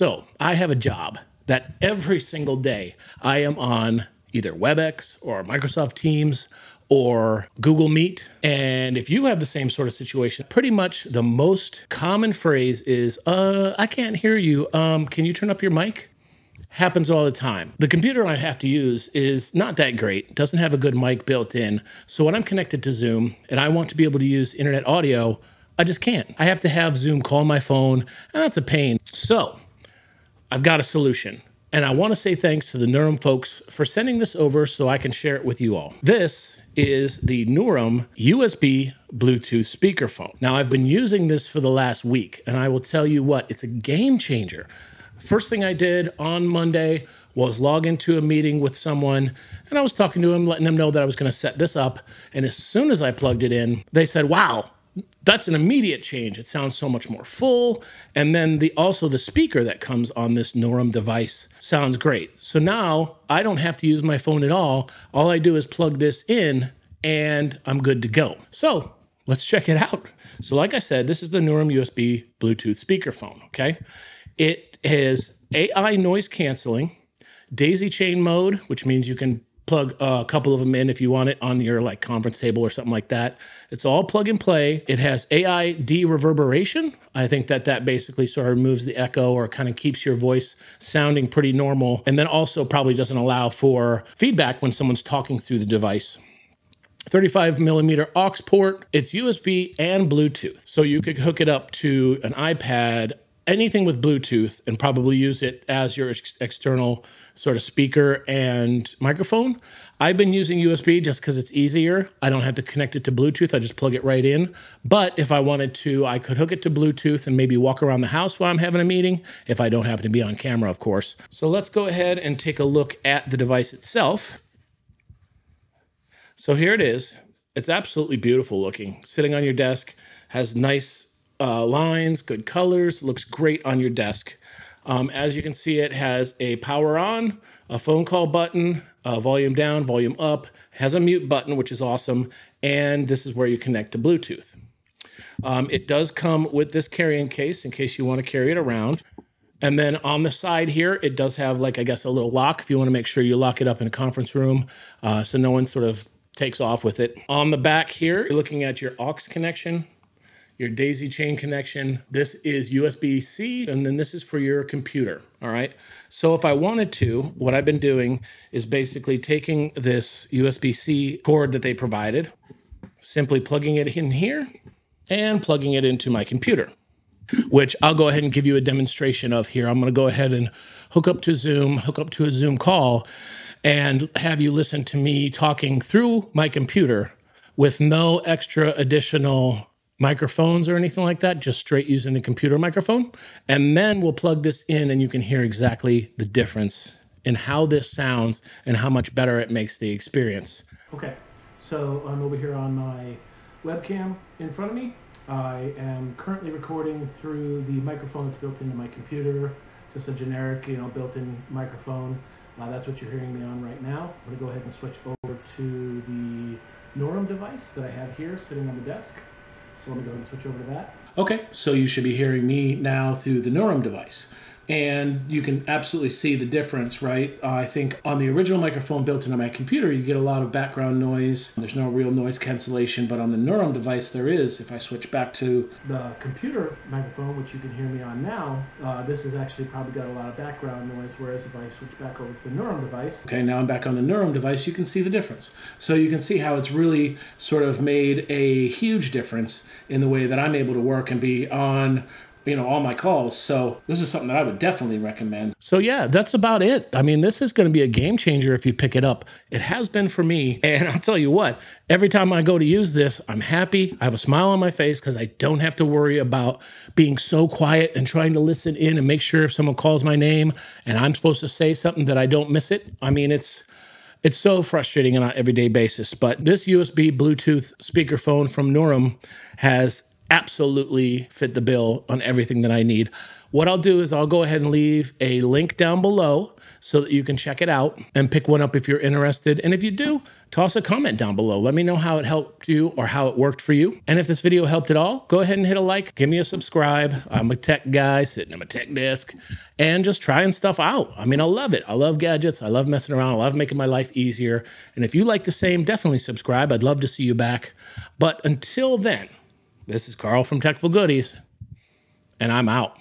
So I have a job that every single day I am on either WebEx or Microsoft Teams or Google Meet. And if you have the same sort of situation, pretty much the most common phrase is, I can't hear you. Can you turn up your mic? Happens all the time. The computer I have to use is not that great, doesn't have a good mic built in. So when I'm connected to Zoom and I want to be able to use internet audio, I just can't. I have to have Zoom call my phone, and that's a pain. So I've got a solution. And I want to say thanks to the Nuroum folks for sending this over so I can share it with you all. This is the Nuroum USB Bluetooth speakerphone. Now, I've been using this for the last week, and I will tell you what, it's a game changer. First thing I did on Monday was log into a meeting with someone, and I was talking to him, letting them know that I was going to set this up. And as soon as I plugged it in, they said, wow, that's an immediate change. It sounds so much more full. And then also the speaker that comes on this Nuroum device sounds great. So now I don't have to use my phone at all. All I do is plug this in and I'm good to go. So let's check it out. So like I said, this is the Nuroum USB Bluetooth speakerphone, okay? It is AI noise canceling, daisy chain mode, which means you can plug a couple of them in if you want it on your like conference table or something like that. It's all plug and play. It has AI de-reverberation. I think that basically sort of removes the echo or kind of keeps your voice sounding pretty normal. And then also probably doesn't allow for feedback when someone's talking through the device. 35mm aux port. It's USB and Bluetooth. So you could hook it up to an iPad, anything with Bluetooth, and probably use it as your external sort of speaker and microphone. I've been using USB just because it's easier. I don't have to connect it to Bluetooth. I just plug it right in. But if I wanted to, I could hook it to Bluetooth and maybe walk around the house while I'm having a meeting, if I don't happen to be on camera, of course. So let's go ahead and take a look at the device itself. So here it is. It's absolutely beautiful looking. Sitting on your desk, has nice lines, good colors, looks great on your desk. As you can see, it has a power on, a phone call button, volume down, volume up, has a mute button, which is awesome, and this is where you connect to Bluetooth. It does come with this carrying case in case you want to carry it around. And then on the side here, it does have like, I guess, a little lock if you want to make sure you lock it up in a conference room so no one sort of takes off with it. On the back here, you're looking at your aux connection, your daisy chain connection. This is USB-C, and then this is for your computer, all right? So if I wanted to, what I've been doing is basically taking this USB-C cord that they provided, simply plugging it in here, and plugging it into my computer, which I'll go ahead and give you a demonstration of here. I'm gonna go ahead and hook up to a Zoom call, and have you listen to me talking through my computer with no extra additional microphones or anything like that, just straight using the computer microphone. And then we'll plug this in and you can hear exactly the difference in how this sounds and how much better it makes the experience. Okay, so I'm over here on my webcam in front of me. I am currently recording through the microphone that's built into my computer, just a generic, built-in microphone. That's what you're hearing me on right now. I'm gonna go ahead and switch over to the Nuroum device that I have here sitting on the desk. So let me go ahead and switch over to that. Okay, so you should be hearing me now through the Nuroum device. And you can absolutely see the difference, right? I think on the original microphone built into my computer, you get a lot of background noise. There's no real noise cancellation, but on the Nuroum device, there is. If I switch back to the computer microphone, which you can hear me on now, this has actually probably got a lot of background noise, whereas if I switch back over to the Nuroum device. Okay, now I'm back on the Nuroum device, you can see the difference. So you can see how it's really sort of made a huge difference in the way that I'm able to work and be on all my calls. So this is something that I would definitely recommend. So yeah, that's about it. I mean, this is going to be a game changer if you pick it up. It has been for me. And I'll tell you what, every time I go to use this, I'm happy. I have a smile on my face because I don't have to worry about being so quiet and trying to listen in and make sure if someone calls my name and I'm supposed to say something that I don't miss it. I mean, it's so frustrating on an everyday basis. But this USB Bluetooth speakerphone from Nuroum has absolutely fit the bill on everything that I need. What I'll do is I'll go ahead and leave a link down below so that you can check it out and pick one up if you're interested. And if you do, toss a comment down below. Let me know how it helped you or how it worked for you. And if this video helped at all, go ahead and hit a like, give me a subscribe. I'm a tech guy sitting at my tech desk and just trying stuff out. I mean, I love it. I love gadgets. I love messing around. I love making my life easier. And if you like the same, definitely subscribe. I'd love to see you back. But until then, this is Carl from Techful Goodies, and I'm out.